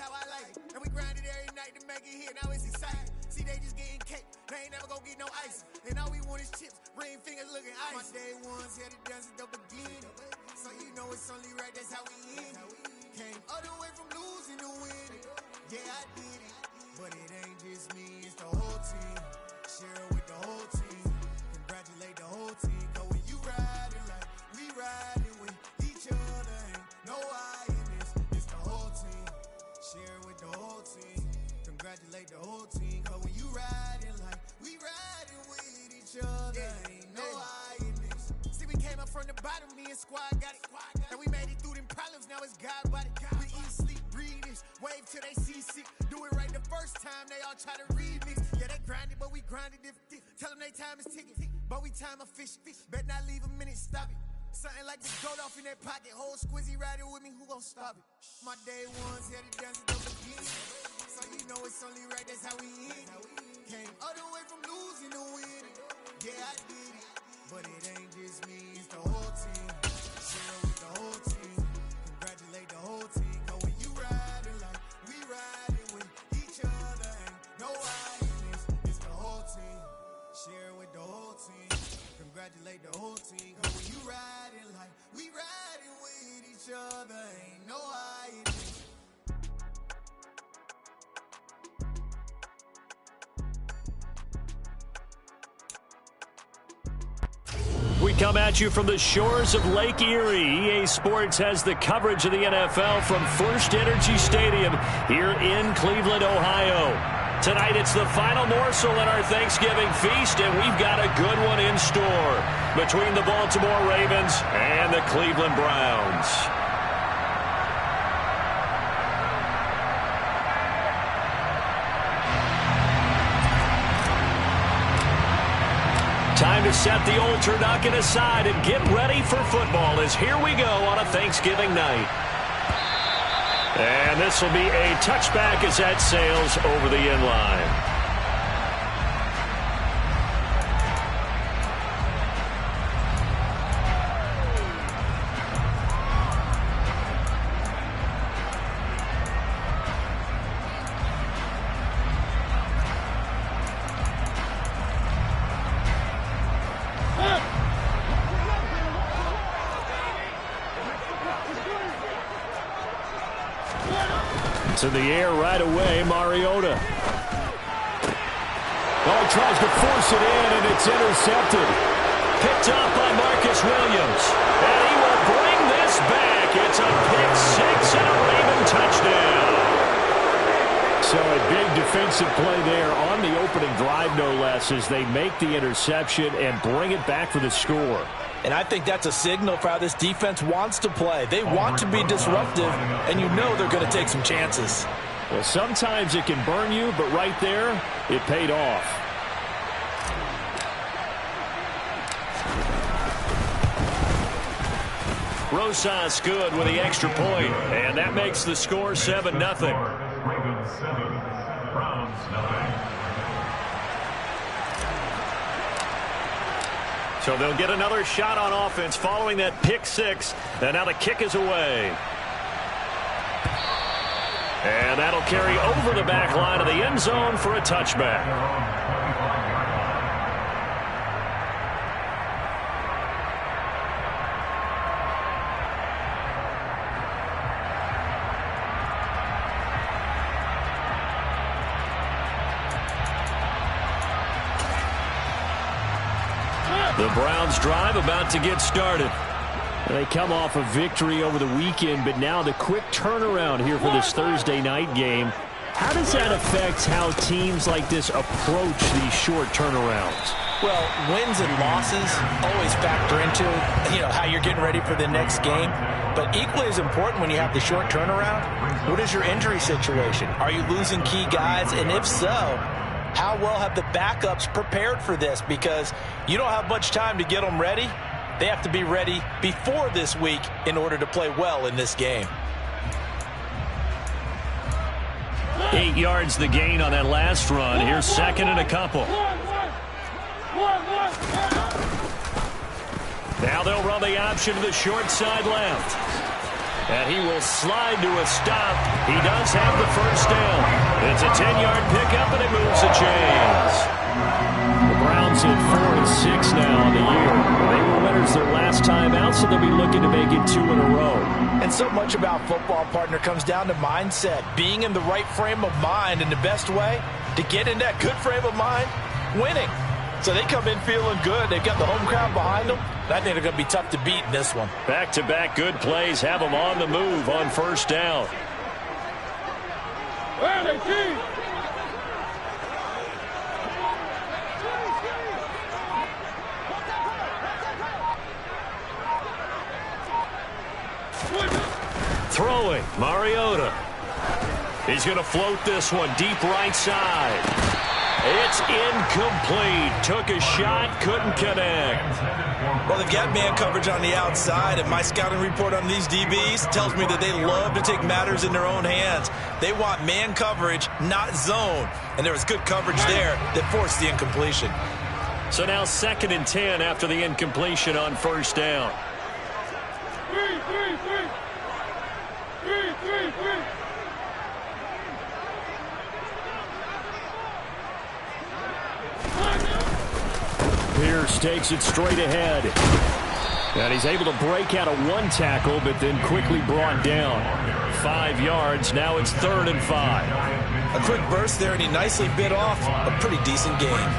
how I like it. And we grinded every night to make it here, now it's exciting. See, they just getting cake, they ain't never gonna get no ice. And all we want is chips, ring fingers looking ice. My day ones here to dance at the beginning. So you know it's only right, that's how we end it. Came all the way from losing to winning. Yeah, I did it. But it ain't just me, it's the whole team. Share it with the whole team. Congratulate the whole team. Cause when you riding like we riding with each other, ain't no I in this. It's the whole team. Share it with the whole team. Congratulate the whole team. Cause when you riding like we riding with each other, ain't no I in this. See, we came up from the bottom, me and squad got it. And we made it through them problems, now it's God body. We eat, sleep, breathe this. Wave till they see sick. Do it right the first time, they all try to remix. Yeah, they grinded, but we grinded different. Tell them they time is ticking, but we time a fish. Bet not leave a minute, stop it. Something like the goat off in that pocket. Whole squizzy riding with me, who gon' stop it? My day ones here to dance at the beginning. So you know it's only right, that's how we end it. Came all the way from losing to winning. Yeah, I did it. But it ain't just me, it's the whole team. Share with the whole team. Congratulate the whole team. Cause when you riding like we riding with each other, ain't no I in this. It's the whole team. Share with the whole team. Congratulate the whole team. Cause when you riding like we riding with each other, ain't no I in this. We come at you from the shores of Lake Erie. EA Sports has the coverage of the NFL from First Energy Stadium here in Cleveland, Ohio. Tonight it's the final morsel in our Thanksgiving feast, and we've got a good one in store between the Baltimore Ravens and the Cleveland Browns. Time to set the old turducken aside and get ready for football as here we go on a Thanksgiving night. And this will be a touchback as that sails over the end line. To the air right away, Mariota. Oh, he tries to force it in, and it's intercepted. Picked up by Marcus Williams. And he will bring this back. It's a pick six and a Raven touchdown. So a big defensive play there on the opening drive, no less, as they make the interception and bring it back for the score. And I think that's a signal for how this defense wants to play. They want to be disruptive, and you know they're going to take some chances. Well, sometimes it can burn you, but right there, it paid off. Rosas good with the extra point, and that makes the score 7-0. Ravens 7, Browns 0. So they'll get another shot on offense following that pick six. And now the kick is away. And that'll carry over the back line of the end zone for a touchback. The Browns drive about to get started. They come off a victory over the weekend, but now the quick turnaround here for this Thursday night game. How does that affect how teams like this approach these short turnarounds? Well, wins and losses always factor into, how you're getting ready for the next game. But equally as important when you have the short turnaround, what is your injury situation? Are you losing key guys? And if so, how well have the backups prepared for this? Because you don't have much time to get them ready. They have to be ready before this week in order to play well in this game. 8 yards the gain on that last run. Here's second and a couple. Now they'll run the option to the short side left. And he will slide to a stop. He does have the first down. It's a 10-yard pickup, and it moves the chains. The Browns at 4-6 now on the year. They were winners their last time out, so they'll be looking to make it 2 in a row. And so much about football, partner, comes down to mindset. Being in the right frame of mind, and the best way to get in that good frame of mind, winning. So they come in feeling good. They've got the home crowd behind them. I think they're going to be tough to beat in this one. Back-to-back good plays have them on the move on first down. Throwing, Mariota. He's going to float this one deep right side. It's incomplete. Took a shot, couldn't connect. Well, they've got man coverage on the outside, and my scouting report on these DBs tells me that they love to take matters in their own hands. They want man coverage, not zone. And there was good coverage there that forced the incompletion. So now 2nd and 10 after the incompletion on first down. Pierce takes it straight ahead. And he's able to break out of one tackle, but then quickly brought down. 5 yards. Now it's 3rd and 5. A quick burst there, and he nicely bit off a pretty decent gain.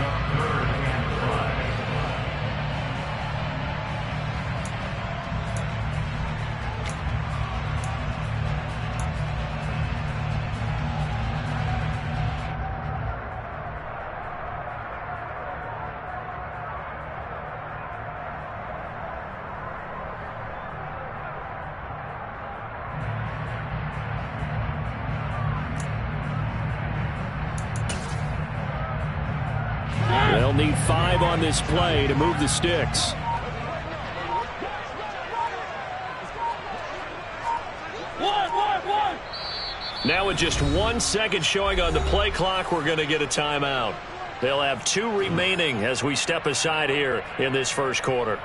They'll need 5 on this play to move the sticks. Now with just 1 second showing on the play clock, we're going to get a timeout. They'll have 2 remaining as we step aside here in this first quarter.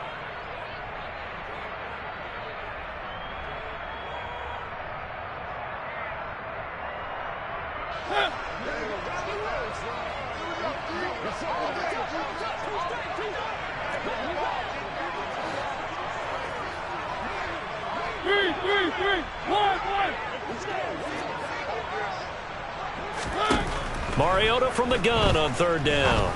Mariota from the gun on 3rd down.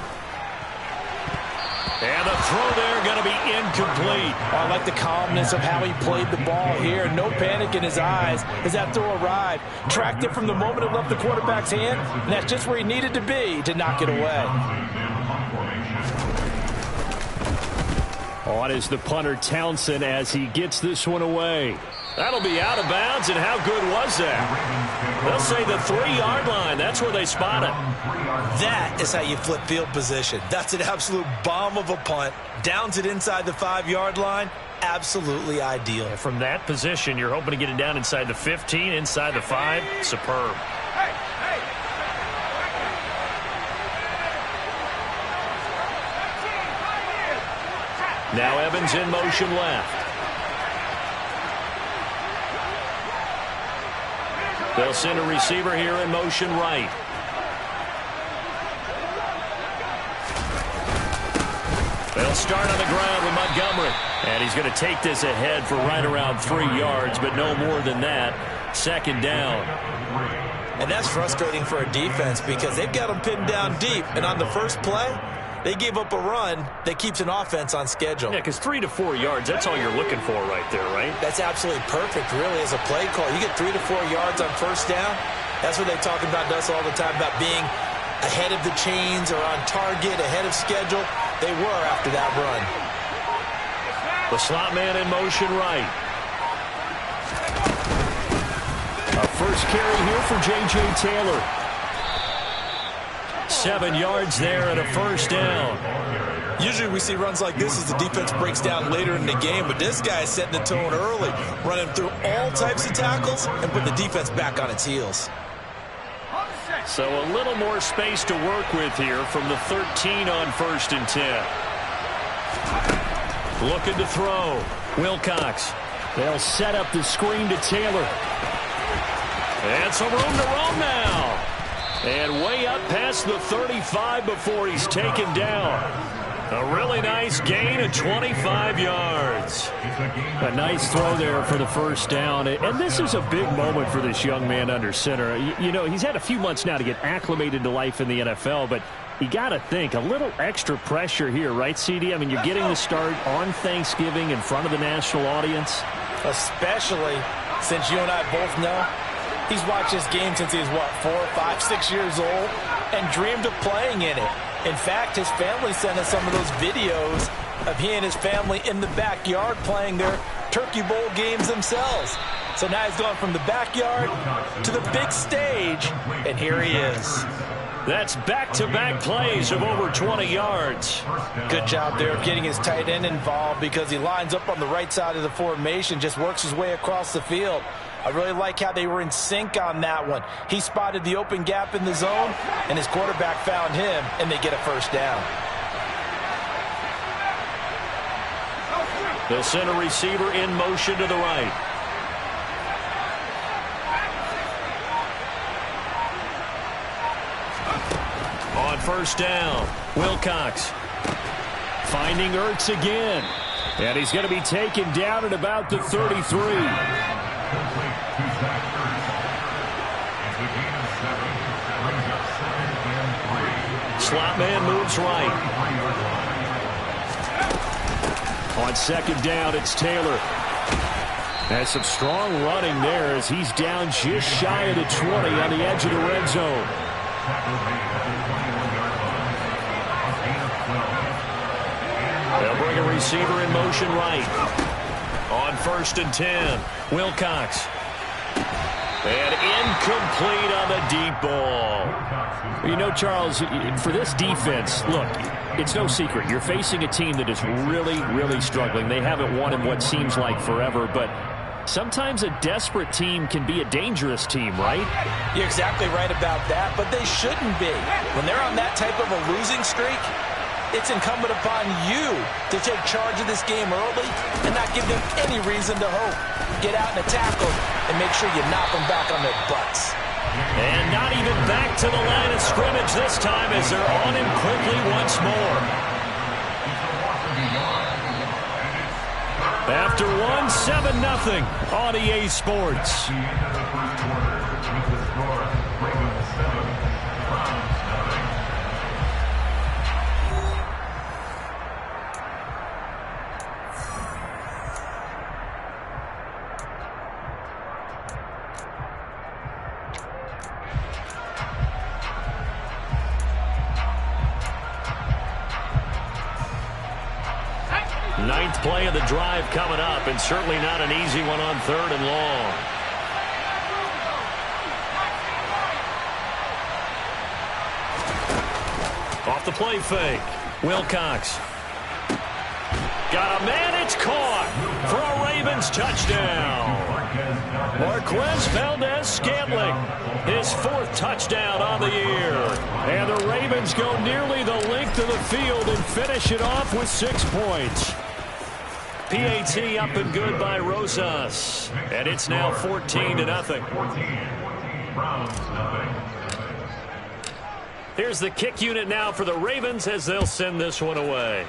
And the throw there going to be incomplete. I like the calmness of how he played the ball here. No panic in his eyes as that throw arrived. Tracked it from the moment it left the quarterback's hand, and that's just where he needed to be to knock it away. On is the punter Townsend as he gets this one away. That'll be out of bounds, and how good was that? They'll say the 3-yard line. That's where they spot it. That is how you flip field position. That's an absolute bomb of a punt. Downs it inside the 5-yard line. Absolutely ideal. From that position, you're hoping to get it down inside the 15, inside the 5. Superb. Now Evans in motion left. They'll send a receiver here in motion right. They'll start on the ground with Montgomery. And he's going to take this ahead for right around 3 yards, but no more than that. 2nd down. And that's frustrating for a defense because they've got them pinned down deep. And on the first play, they gave up a run that keeps an offense on schedule. Yeah, because 3 to 4 yards, that's all you're looking for right there, right? That's absolutely perfect, really, as a play call. You get 3 to 4 yards on first down. That's what they talk about to us all the time, about being ahead of the chains or on target, ahead of schedule. They were after that run. The slot man in motion right. A first carry here for J.J. Taylor. 7 yards there and a first down. Usually we see runs like this as the defense breaks down later in the game, but this guy is setting the tone early, running through all types of tackles and putting the defense back on its heels. So a little more space to work with here from the 13 on 1st and 10. Looking to throw. Wilcox They'll set up the screen to Taylor. And some room to roam now. And way up past the 35 before he's taken down. A really nice gain of 25 yards. A nice throw there for the first down. And this is a big moment for this young man under center. You know, he's had a few months now to get acclimated to life in the NFL, but you got to think, a little extra pressure here, right, CD? I mean, you're getting the start on Thanksgiving in front of the national audience. Especially since you and I both know he's watched this game since he was, what, 4, 5, 6 years old and dreamed of playing in it. In fact, his family sent us some of those videos of he and his family in the backyard playing their Turkey Bowl games themselves. So now he's going from the backyard to the big stage, and here he is. That's back-to-back plays of over 20 yards. Good job there of getting his tight end involved because he lines up on the right side of the formation, just works his way across the field. I really like how they were in sync on that one. He spotted the open gap in the zone, and his quarterback found him, and they get a first down. The center receiver in motion to the right. On first down, Wilcox finding Ertz again. And he's going to be taken down at about the 33. Slot man moves right. On second down, it's Taylor. Has some strong running there as he's down just shy of the 20 on the edge of the red zone. They'll bring a receiver in motion right. On first and 10, Wilcox. And incomplete on the deep ball. You know, Charles, for this defense, look, it's no secret. You're facing a team that is really, really struggling. They haven't won in what seems like forever, but sometimes a desperate team can be a dangerous team, right? You're exactly right about that, but they shouldn't be. When they're on that type of a losing streak, it's incumbent upon you to take charge of this game early and not give them any reason to hope. Get out and attack them and make sure you knock them back on their butts. And not even back to the line of scrimmage this time as they're on him quickly once more. After one, 7-0 on EA Sports. Ninth play of the drive coming up, and certainly not an easy one on third and long. Off the play fake. Wilcox. Got a man, it's caught for a Ravens touchdown. Marquez Valdez-Scantling, his fourth touchdown on the year. And the Ravens go nearly the length of the field and finish it off with 6 points. PAT up and good by Rosas. And it's now 14-0. Here's the kick unit now for the Ravens as they'll send this one away.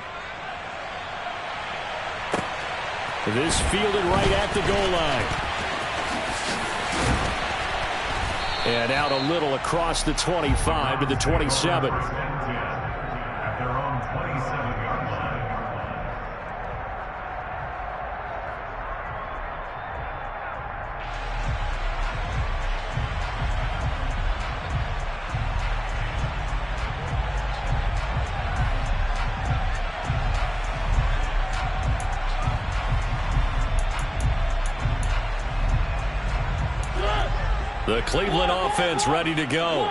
This fielded right at the goal line. And out a little across the 25 to the 27. At their own 27-yard line. The Cleveland offense ready to go.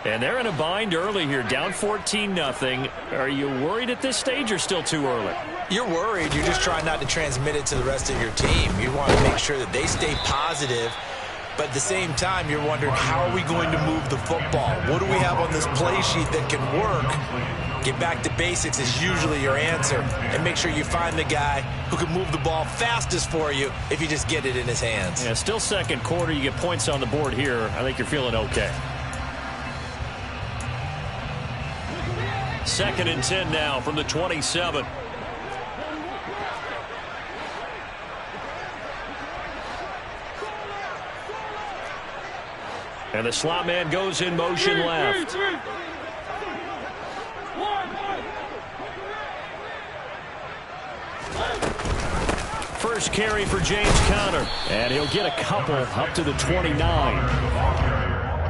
And they're in a bind early here, down 14-0. Are you worried at this stage or still too early? You're worried. You're just trying not to transmit it to the rest of your team. You want to make sure that they stay positive But at the same time, you're wondering, how are we going to move the football? What do we have on this play sheet that can work? Get back to basics is usually your answer. And make sure you find the guy who can move the ball fastest for you if you just get it in his hands. Yeah, still second quarter. You get points on the board here. I think you're feeling okay. 2nd and 10 now from the 27. And the slot man goes in motion left. First carry for James Conner. And he'll get a couple up to the 29.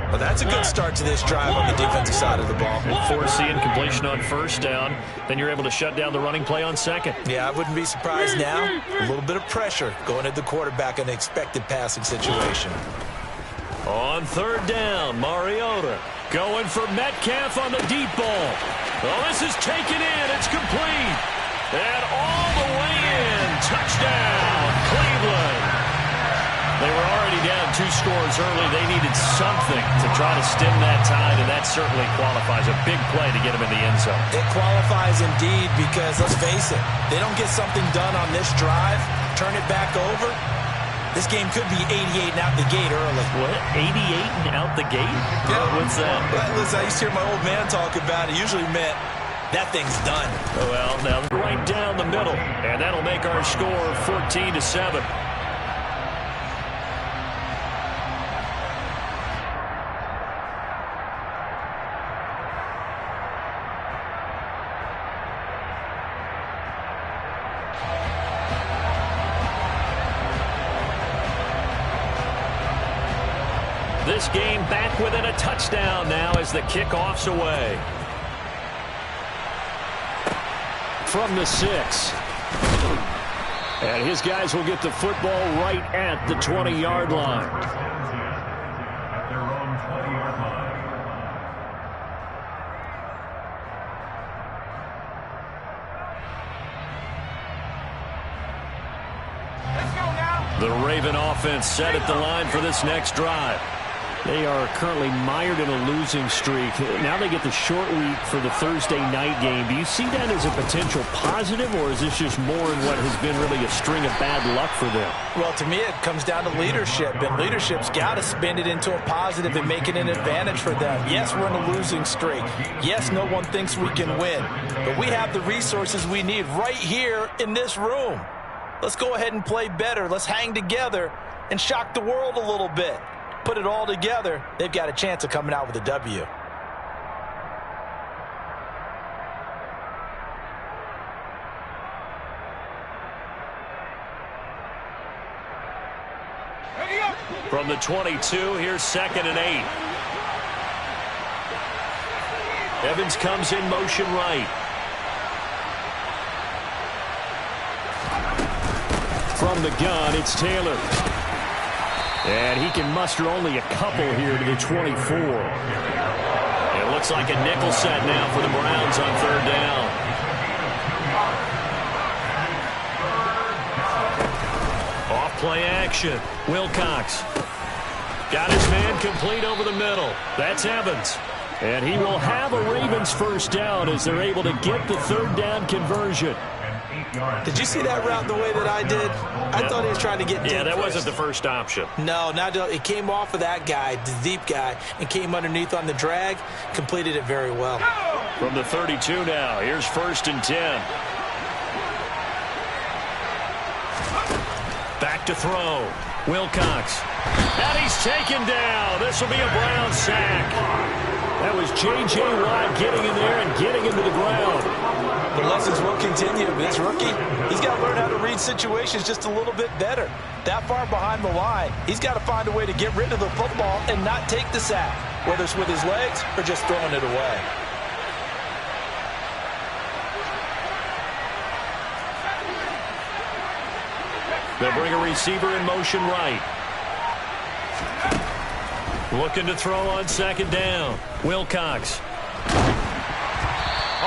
Well, that's a good start to this drive on the defensive side of the ball. Forcing completion on first down. Then you're able to shut down the running play on second. Yeah, I wouldn't be surprised now. A little bit of pressure going at the quarterback in an expected passing situation. On 3rd down, Mariota going for Metcalf on the deep ball. Well, this is taken in. It's complete. And all the way in. Touchdown, Cleveland. They were already down 2 scores early. They needed something to try to stem that tide, and that certainly qualifies. A big play to get them in the end zone. It qualifies indeed because, let's face it, they don't get something done on this drive, turn it back over. This game could be 88 and out the gate early. What? 88 and out the gate? Yeah. What's that? Listen, I used to hear my old man talk about it. Usually meant that thing's done. Oh, well, now right down the middle. And that'll make our score 14-7. This game back within a touchdown now as the kickoff's away. From the 6. And his guys will get the football right at the 20-yard line. At their own 20-yard line. Let's go now. The Raven offense set at the line for this next drive. They are currently mired in a losing streak. Now they get the short week for the Thursday night game. Do you see that as a potential positive, or is this just more in what has been really a string of bad luck for them? Well, to me, it comes down to leadership, and leadership's got to spin it into a positive and make it an advantage for them. Yes, we're in a losing streak. Yes, no one thinks we can win, but we have the resources we need right here in this room. Let's go ahead and play better. Let's hang together and shock the world a little bit. Put it all together, they've got a chance of coming out with a W. From the 22, here's 2nd and 8. Evans comes in motion right. From the gun, it's Taylor. And he can muster only a couple here to the 24. It looks like a nickel set now for the Browns on 3rd down. Off play action. Wilcox. Got his man complete over the middle. That's Evans. And he will have a Ravens first down as they're able to get the 3rd down conversion. Did you see that route the way that I did? I thought he was trying to get deep. Yeah, that wasn't the first option. No, it came off of that guy, the deep guy, and came underneath on the drag, completed it very well. From the 32 now, here's 1st and 10. Back to throw. Wilcox. And he's taken down. This will be a Brown sack. That was J.J. Watt getting in there and getting him to the ground. The lessons will continue. This rookie, he's got to learn how to read situations just a little bit better. That far behind the line, he's got to find a way to get rid of the football and not take the sack, whether it's with his legs or just throwing it away. They'll bring a receiver in motion right. Looking to throw on 2nd down. Wilcox.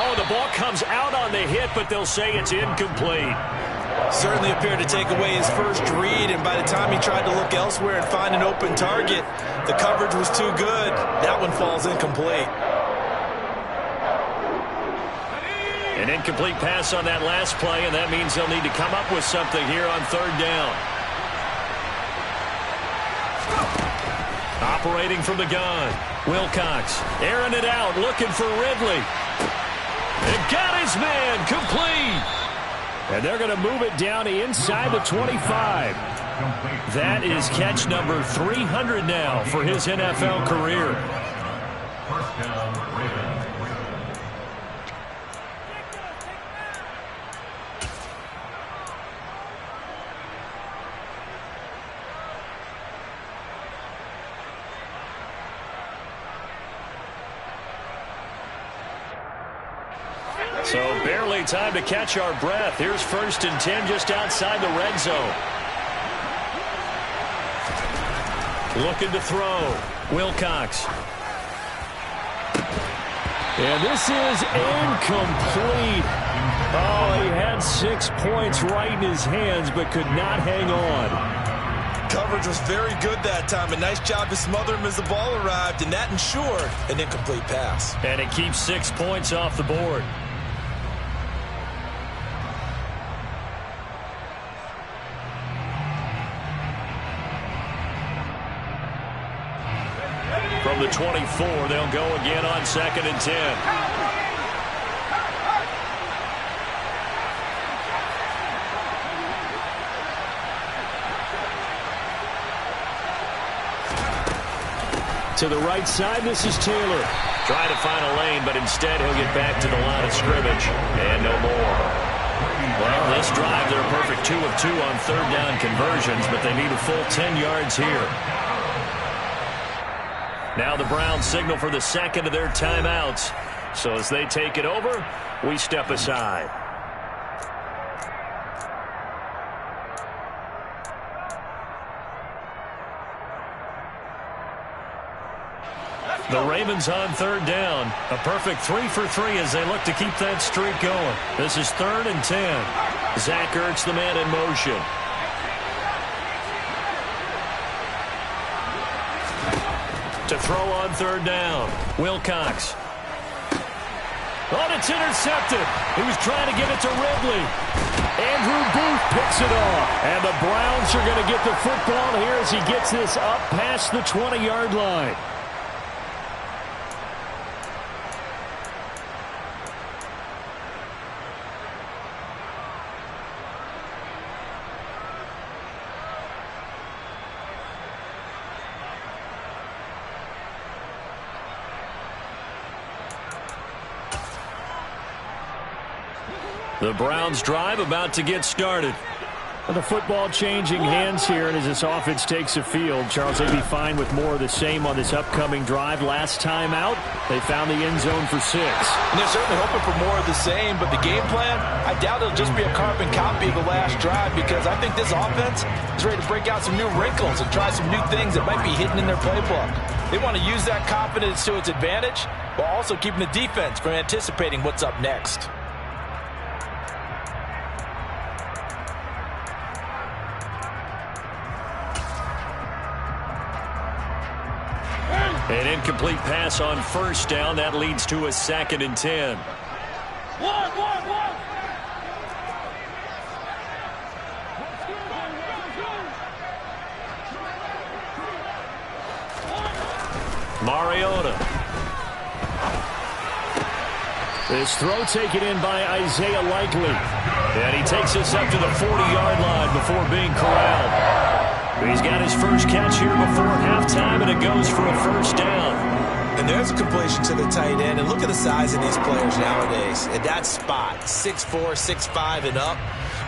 Oh, the ball comes out on the hit, but they'll say it's incomplete. Certainly appeared to take away his first read, and by the time he tried to look elsewhere and find an open target, the coverage was too good. That one falls incomplete. An incomplete pass on that last play, and that means they'll need to come up with something here on third down. Operating from the gun, Wilcox airing it out, looking for Ridley. And got his man, complete. And they're going to move it down inside the 25. That is catch number 300 now for his NFL career. First down, Ravens. So barely time to catch our breath. Here's 1st and 10 just outside the red zone. Looking to throw. Wilcox. And this is incomplete. Oh, he had 6 points right in his hands, but could not hang on. Coverage was very good that time. A nice job to smother him as the ball arrived, and that ensured an incomplete pass. And it keeps 6 points off the board. From the 24, they'll go again on 2nd and 10. To the right side, this is Taylor. Trying to find a lane, but instead he'll get back to the line of scrimmage. And no more. Well, this drive, they're a perfect 2 of 2 on third down conversions, but they need a full 10 yards here. Now the Browns signal for the second of their timeouts. So as they take it over, we step aside. The Ravens on third down. A perfect 3 for 3 as they look to keep that streak going. This is 3rd and 10. Zach Ertz, the man in motion. To throw on third down. Wilcox. Oh, it's intercepted. He was trying to give it to Ridley. Andrew Booth picks it off. And the Browns are going to get the football here as he gets this up past the 20-yard line. The Browns drive about to get started. The football changing hands here, and as this offense takes the field, Charles, they'd be fine with more of the same on this upcoming drive. Last time out, they found the end zone for 6. And they're certainly hoping for more of the same, but the game plan, I doubt it'll just be a carbon copy of the last drive, because I think this offense is ready to break out some new wrinkles and try some new things that might be hidden in their playbook. They want to use that confidence to its advantage, while also keeping the defense from anticipating what's up next. An incomplete pass on first down. That leads to a 2nd and 10. Mariota. This throw taken in by Isaiah Likely. And he takes us up to the 40-yard line before being corralled. He's got his first catch here before halftime, and it goes for a first down. And there's a completion to the tight end. And look at the size of these players nowadays. At that spot, 6'4", 6'5", and up.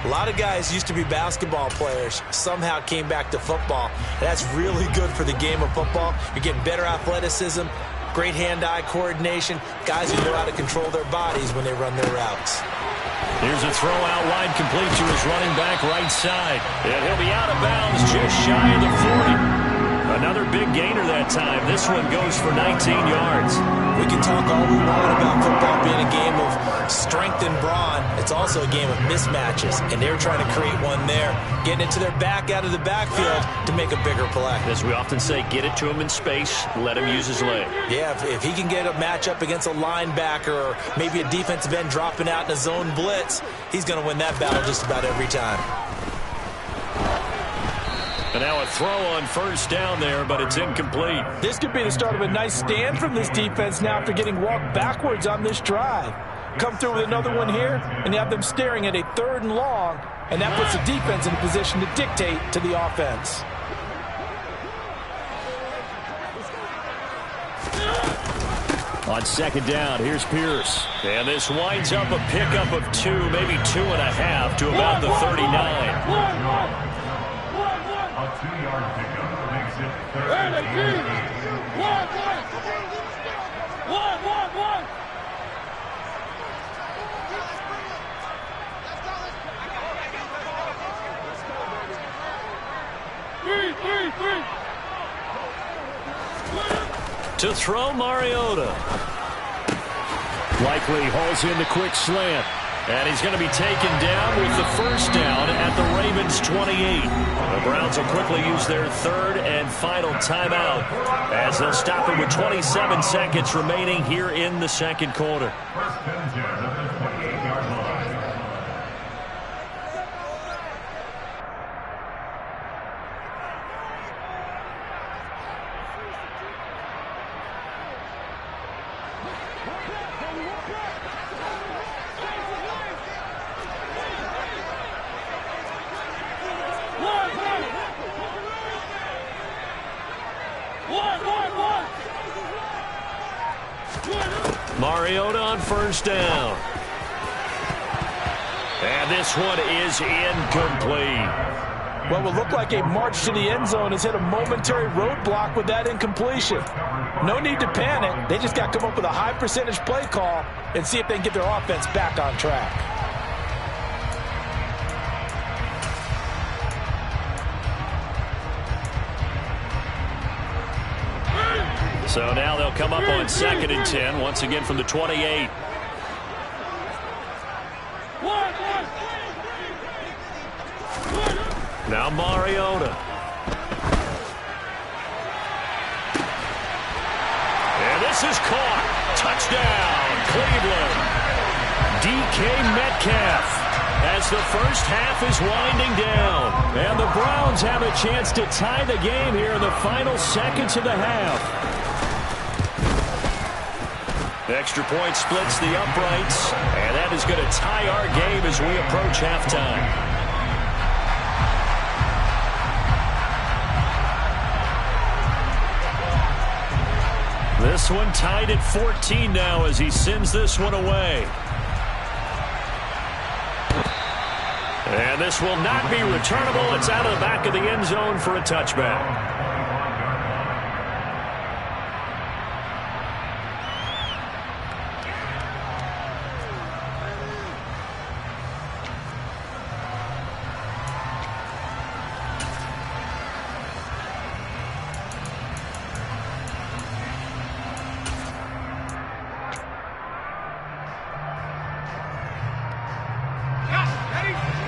A lot of guys used to be basketball players, somehow came back to football. And that's really good for the game of football. You're getting better athleticism, great hand-eye coordination, guys who know how to control their bodies when they run their routes. Here's a throw out wide, complete to his running back right side. And he'll be out of bounds just shy of the 40. Another big gainer that time. This one goes for 19 yards. We can talk all we want about football being a game of strength and brawn. It's also a game of mismatches, and they're trying to create one there, getting it to their back out of the backfield to make a bigger play. As we often say, get it to him in space, let him use his leg. Yeah, if he can get a matchup against a linebacker or maybe a defensive end dropping out in a zone blitz, he's going to win that battle just about every time. And now a throw on first down there, but it's incomplete. This could be the start of a nice stand from this defense now after getting walked backwards on this drive. Come through with another one here, and you have them staring at a 3rd and long, and that puts the defense in a position to dictate to the offense. On second down, here's Pierce. And this winds up a pickup of 2, maybe 2.5 to about the 39. A 2-yard pickup makes it 3rd. To throw, Mariota. Likely hauls in the quick slant. And he's going to be taken down with the first down at the Ravens' 28. The Browns will quickly use their 3rd and final timeout as they'll stop it with 27 seconds remaining here in the second quarter. First and 10 at the 28-yard line. Mariota on first down. And this one is incomplete. What will look like a march to the end zone has hit a momentary roadblock with that incompletion. No need to panic. They just got to come up with a high percentage play call and see if they can get their offense back on track. So now they'll come up on 2nd and 10, once again from the 28. Now Mariota. And this is caught. Touchdown, Cleveland. DK Metcalf. As the first half is winding down. And the Browns have a chance to tie the game here in the final seconds of the half. The extra point splits the uprights, and that is going to tie our game as we approach halftime. This one tied at 14 now as he sends this one away. And this will not be returnable. It's out of the back of the end zone for a touchback.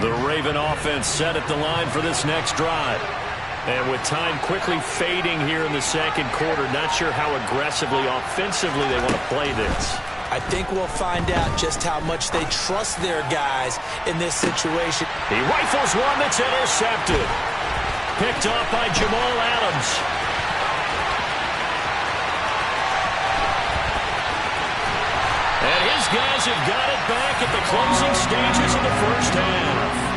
The Raven offense set at the line for this next drive. And with time quickly fading here in the second quarter, not sure how aggressively, offensively they want to play this. I think we'll find out just how much they trust their guys in this situation. He rifles one that's intercepted. Picked off by Jamal Adams. And his guys have got it back at the closing stages of the first half.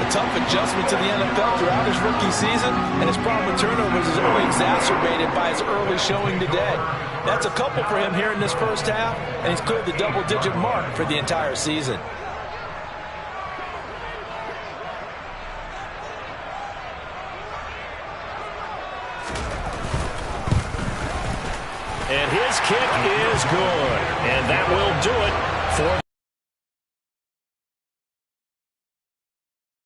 A tough adjustment to the NFL throughout his rookie season, and his problem with turnovers is only exacerbated by his early showing today. That's a couple for him here in this first half, and he's cleared the double-digit mark for the entire season. And his kick is good. And that will do it for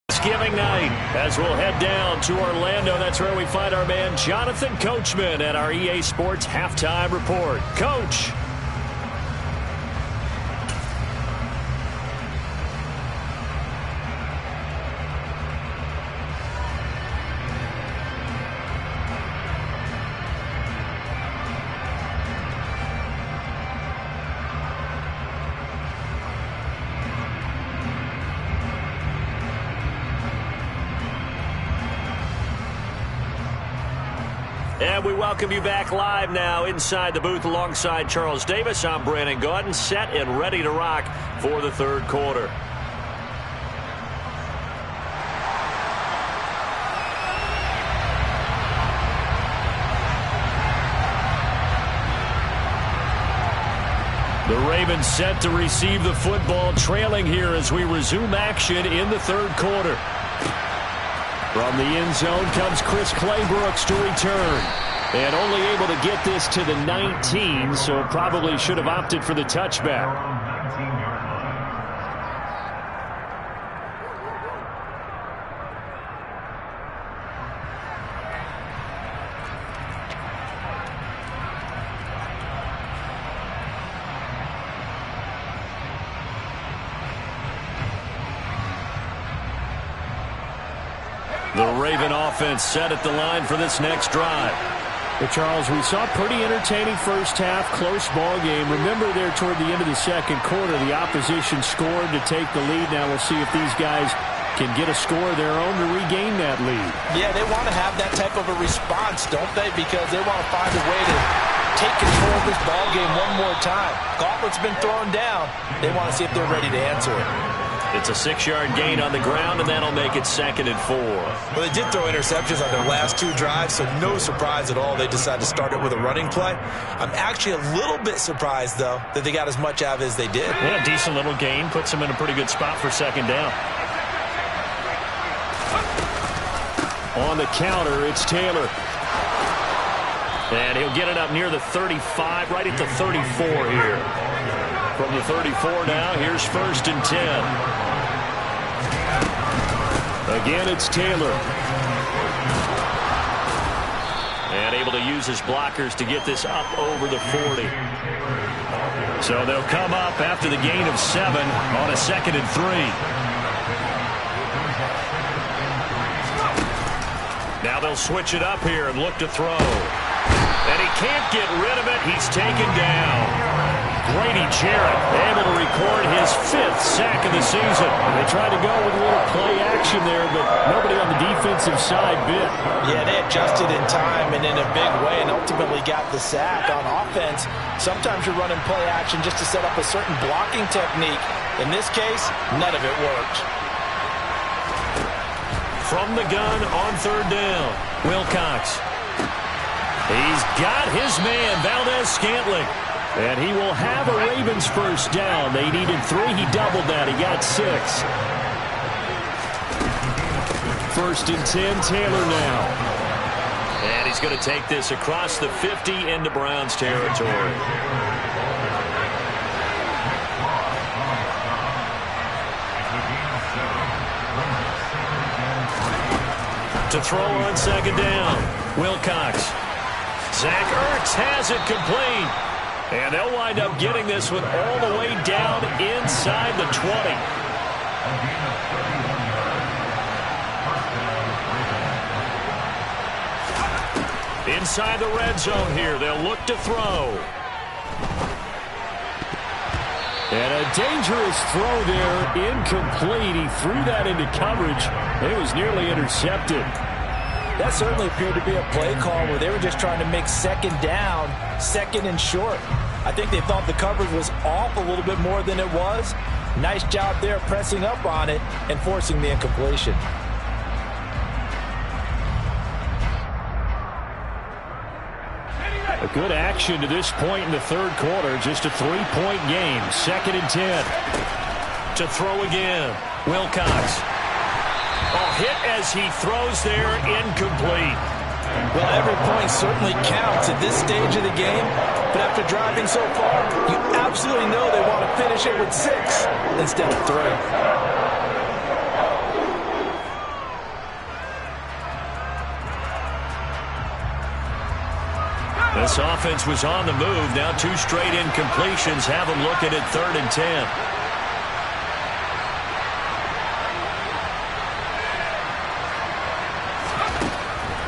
Thanksgiving night As we'll head down to Orlando, that's where we find our man Jonathan Coachman at our EA Sports Halftime Report. Coach. And we welcome you back live now inside the booth alongside Charles Davis. I'm Brandon Gaudin, set and ready to rock for the third quarter. The Ravens set to receive the football, trailing here as we resume action in the third quarter. From the end zone comes Chris Claybrooks to return. And only able to get this to the 19, so probably should have opted for the touchback. The Raven offense set at the line for this next drive. Well, Charles, we saw a pretty entertaining first half, close ball game. Remember there toward the end of the second quarter, the opposition scored to take the lead. Now we'll see if these guys can get a score of their own to regain that lead. Yeah, they want to have that type of a response, don't they? Because they want to find a way to take control of this ball game one more time. Gauntlet's been thrown down. They want to see if they're ready to answer it. It's a 6-yard gain on the ground, and that'll make it 2nd and 4. Well, they did throw interceptions on their last 2 drives, so no surprise at all they decided to start it with a running play. I'm actually a little bit surprised, though, that they got as much out of it as they did. Yeah, decent little gain. Puts them in a pretty good spot for 2nd down. On the counter, it's Taylor. And he'll get it up near the 35, right at the 34 here. From the 34 now, here's 1st and 10. Again, it's Taylor. And able to use his blockers to get this up over the 40. So they'll come up after the gain of 7 on a 2nd and 3. Now they'll switch it up here and look to throw. And he can't get rid of it. He's taken down. Grady Jarrett able to record his 5th sack of the season. They tried to go with a little play action there, but nobody on the defensive side bit. Yeah, they adjusted in time and in a big way and ultimately got the sack. On offense, sometimes you're running play action just to set up a certain blocking technique. In this case, none of it worked. From the gun on 3rd down, Wilcox. He's got his man, Valdez-Scantling. And he will have a Ravens 1st down. They needed 3. He doubled that. He got 6. 1st and 10, Taylor now. And he's going to take this across the 50 into Browns territory. To throw on 2nd down, Wilcox. Zach Ertz has it complete. And they'll wind up getting this one all the way down inside the 20. Inside the red zone here, they'll look to throw. And a dangerous throw there, incomplete. He threw that into coverage. It was nearly intercepted. That certainly appeared to be a play call where they were just trying to make 2nd down, 2nd and short. I think they thought the coverage was off a little bit more than it was. Nice job there pressing up on it and forcing the incompletion. A good action to this point in the third quarter. Just a 3-point game. 2nd and 10. To throw again. Wilcox. Hit as he throws there, incomplete. Well, every point certainly counts at this stage of the game, but after driving so far, you absolutely know they want to finish it with 6 instead of 3. This offense was on the move. Now 2 straight incompletions have them looking at 3rd and 10.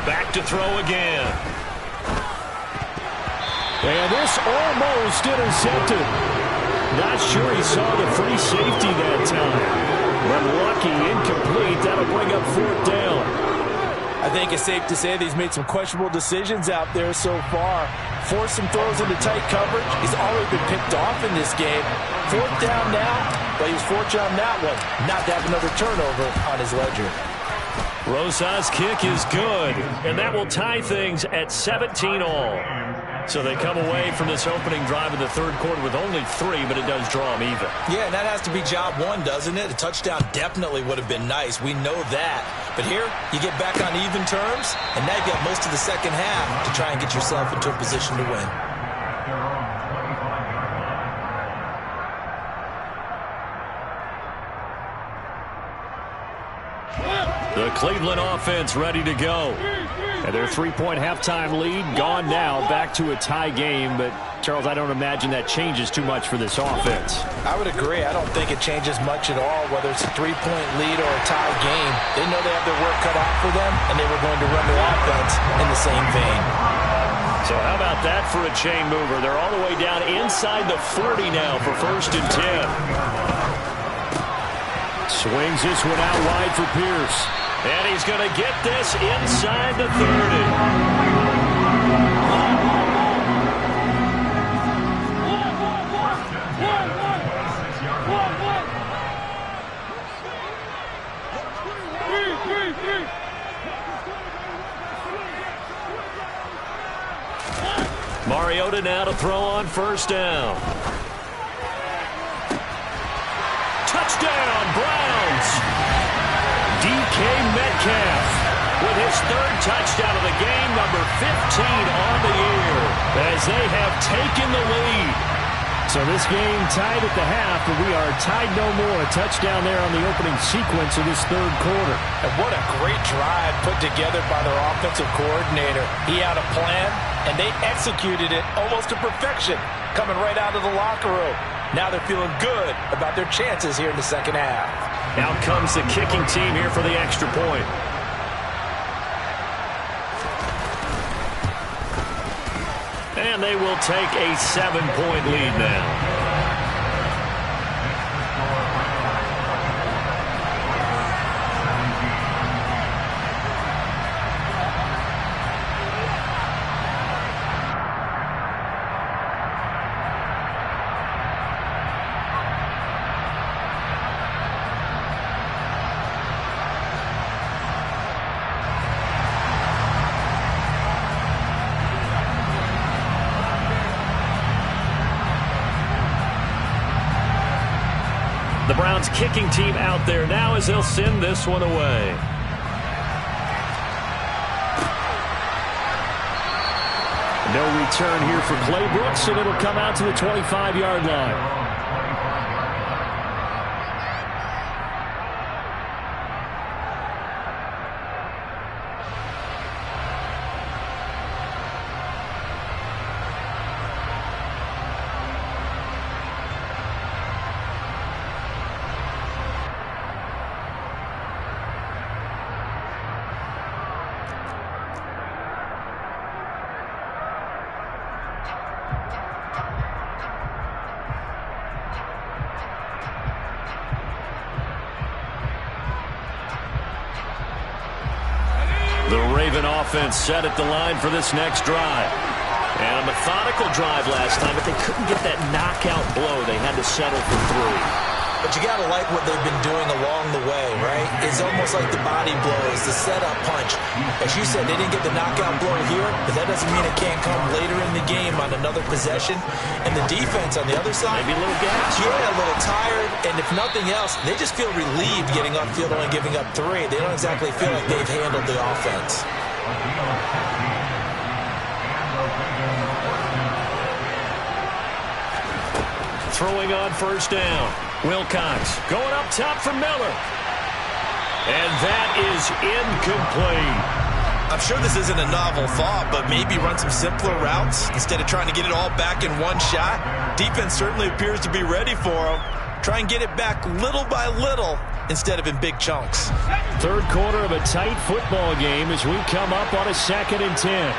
Back to throw again. And this almost intercepted. Not sure he saw the free safety that time. But lucky, incomplete. That'll bring up 4th down. I think it's safe to say that he's made some questionable decisions out there so far. Forced some throws into tight coverage. He's already been picked off in this game. 4th down now, but he was fortunate on that one not to have another turnover on his ledger. Rosa's kick is good, and that will tie things at 17 all. So they come away from this opening drive in the 3rd quarter with only 3, but it does draw them even. Yeah, and that has to be job 1, doesn't it? A touchdown definitely would have been nice. We know that. But here, you get back on even terms, and now you've got most of the second half to try and get yourself into a position to win. The Cleveland offense ready to go. And their 3-point halftime lead gone now. Back to a tie game. But, Charles, I don't imagine that changes too much for this offense. I would agree. I don't think it changes much at all, whether it's a 3-point lead or a tie game. They know they have their work cut out for them, and they were going to run their offense in the same vein. So how about that for a chain mover? They're all the way down inside the 40 now for 1st and 10. Swings this one out wide for Pierce. And he's going to get this inside the 30. Mariota now to throw on 1st down. Touchdown, Browns! DK Metcalf with his 3rd touchdown of the game, number 15 on the year, as they have taken the lead. So this game tied at the half, but we are tied no more. A touchdown there on the opening sequence of this 3rd quarter. And what a great drive put together by their offensive coordinator. He had a plan, and they executed it almost to perfection, coming right out of the locker room. Now they're feeling good about their chances here in the second half. Out comes the kicking team here for the extra point. And they will take a 7-point lead now. The Browns kicking team out there now as they'll send this one away. No return here for Clay Brooks, and it'll come out to the 25-yard line. The Raven offense set at the line for this next drive. And a methodical drive last time, but they couldn't get that knockout blow. They had to settle for 3. But you got to like what they've been doing along the way, right? It's almost like the body blows, the setup punch. As you said, they didn't get the knockout blow here, but that doesn't mean it can't come later in the game on another possession. And the defense on the other side, maybe a little gas. Yeah, a little tired. And if nothing else, they just feel relieved getting upfield and giving up 3. They don't exactly feel like they've handled the offense. Throwing on 1st down. Wilcox going up top for Miller. And that is incomplete. I'm sure this isn't a novel thought, but maybe run some simpler routes instead of trying to get it all back in one shot. Defense certainly appears to be ready for him. Try and get it back little by little instead of in big chunks. Third quarter of a tight football game as we come up on a 2nd and 10.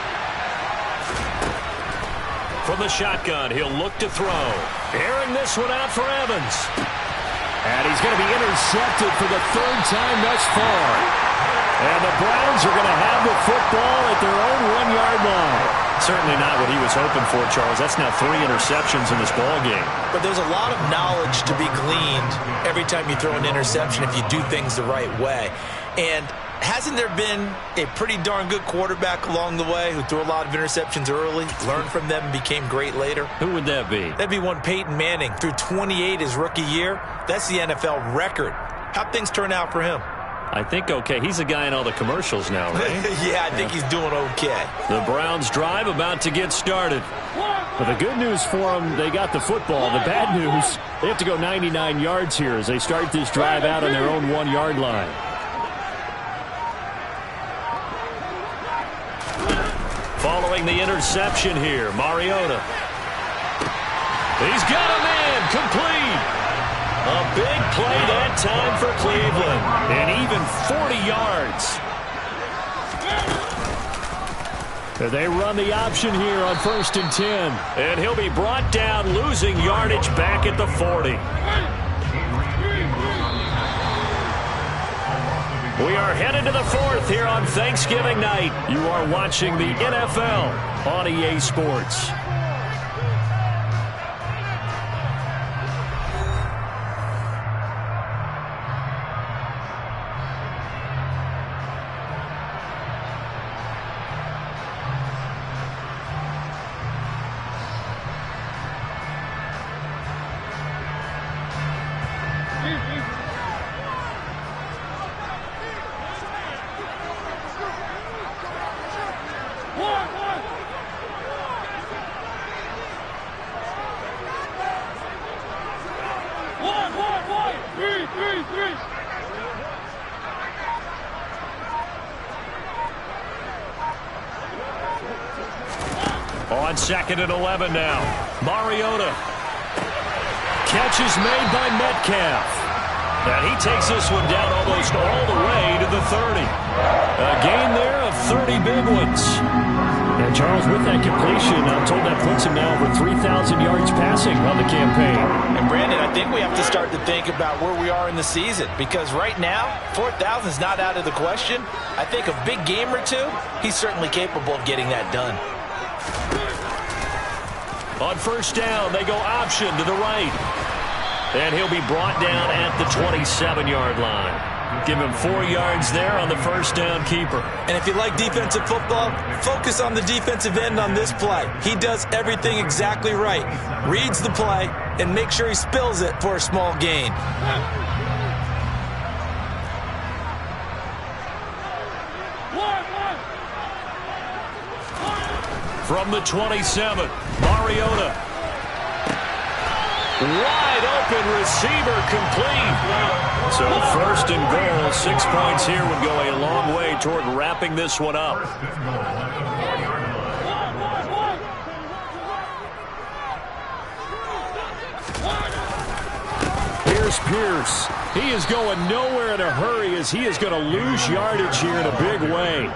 From the shotgun, he'll look to throw. Airing this one out for Evans. And he's going to be intercepted for the 3rd time thus far. And the Browns are going to have the football at their own 1-yard line. Certainly not what he was hoping for, Charles. That's now 3 interceptions in this ball game. But there's a lot of knowledge to be gleaned every time you throw an interception if you do things the right way. And hasn't there been a pretty darn good quarterback along the way who threw a lot of interceptions early, learned from them, and became great later? Who would that be? That'd be one Peyton Manning. Threw 28 his rookie year. That's the NFL record. How'd things turn out for him? I think okay. He's a guy in all the commercials now, right? Yeah, I think he's doing okay. The Browns drive about to get started. But the good news for them, they got the football. The bad news, they have to go 99 yards here as they start this drive out on their own 1-yard line. Following the interception here, Mariota. He's got him in, complete. A big play that time for Cleveland, and even 40 yards. They run the option here on 1st and 10. And he'll be brought down, losing yardage back at the 40. We are headed to the 4th here on Thanksgiving night. You are watching the NFL on EA Sports. On 2nd and 11 now. Mariota. Catch is made by Metcalf. And he takes this one down almost all the way to the 30. A gain there of 30 big ones. And Charles, with that completion, I'm told that puts him now over 3,000 yards passing on the campaign. And Brandon, I think we have to start to think about where we are in the season, because right now, 4,000 is not out of the question. I think a big game or two, he's certainly capable of getting that done. On 1st down, they go option to the right. And he'll be brought down at the 27-yard line. Give him 4 yards there on the 1st down keeper. And if you like defensive football, focus on the defensive end on this play. He does everything exactly right. Reads the play and make sure he spills it for a small gain. From the 27, Mariota. Wide open receiver, complete. So 1st and goal, 6 points here would go a long way toward wrapping this one up. Here's Pierce. He is going nowhere in a hurry as he is going to lose yardage here in a big way.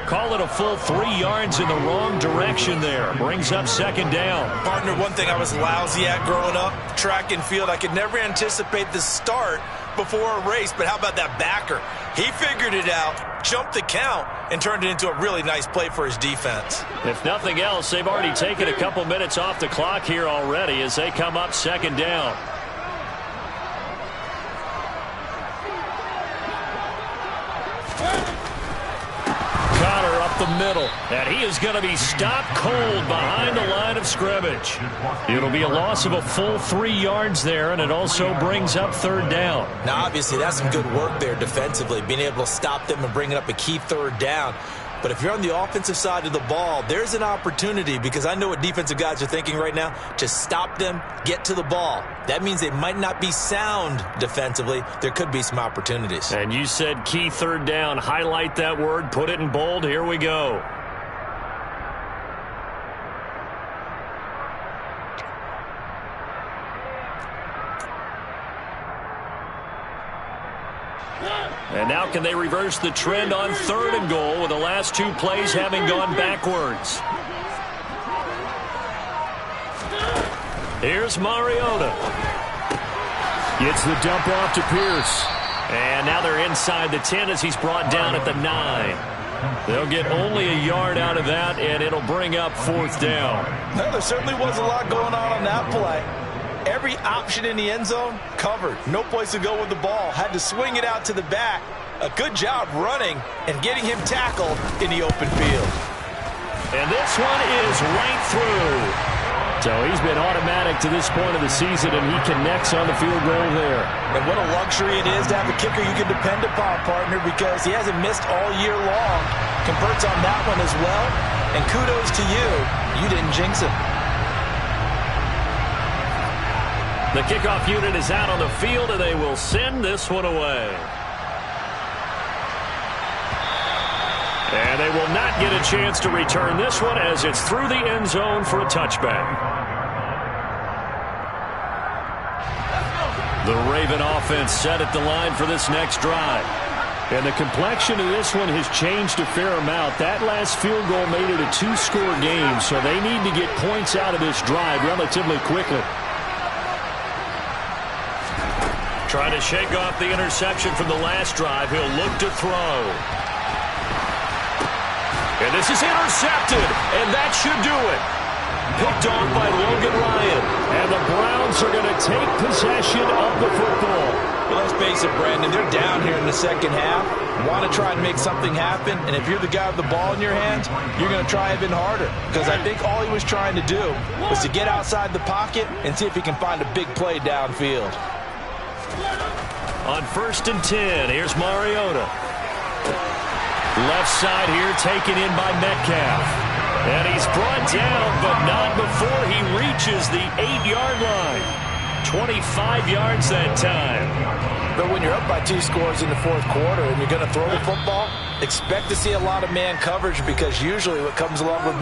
Call it a full 3 yards in the wrong direction there. Brings up 2nd down. Partner, one thing I was lousy at growing up, track and field. I could never anticipate the start before a race, but how about that backer? He figured it out, jumped the count, and turned it into a really nice play for his defense. If nothing else, they've already taken a couple minutes off the clock here already as they come up 2nd down. The middle, and he is going to be stopped cold behind the line of scrimmage. It'll be a loss of a full 3 yards there, and it also brings up 3rd down. Now, obviously, that's some good work there defensively, being able to stop them and bring up a key 3rd down. But if you're on the offensive side of the ball, there's an opportunity, because I know what defensive guys are thinking right now, to stop them, get to the ball. That means they might not be sound defensively. There could be some opportunities. And you said key third down. Highlight that word, put it in bold. Here we go. And now can they reverse the trend on 3rd and goal with the last 2 plays having gone backwards? Here's Mariota. Gets the dump off to Pierce. And now they're inside the 10 as he's brought down at the 9. They'll get only a yard out of that, and it'll bring up 4th down. Well, there certainly was a lot going on that play. Every option in the end zone covered. No place to go with the ball. Had to swing it out to the back. A good job running and getting him tackled in the open field. And this one is right through. So he's been automatic to this point of the season, and he connects on the field goal there. And what a luxury it is to have a kicker you can depend upon, partner, because he hasn't missed all year long. Converts on that one as well. And kudos to you. You didn't jinx him. The kickoff unit is out on the field, and they will send this one away. And they will not get a chance to return this one as it's through the end zone for a touchback. The Raven offense set at the line for this next drive. And the complexion of this one has changed a fair amount. That last field goal made it a 2-score game, so they need to get points out of this drive relatively quickly. Trying to shake off the interception from the last drive. He'll look to throw. And this is intercepted, and that should do it. Picked off by Logan Ryan. And the Browns are going to take possession of the football. Well, let's face it, Brandon, they're down here in the second half. Want to try and make something happen, and if you're the guy with the ball in your hands, you're going to try even harder. Because I think all he was trying to do was to get outside the pocket and see if he can find a big play downfield. On 1st and 10, here's Mariota. Left side here taken in by Metcalf. And he's brought down, but not before he reaches the 8-yard line. 25 yards that time. But when you're up by 2 scores in the 4th quarter and you're going to throw the football, expect to see a lot of man coverage, because usually what comes along with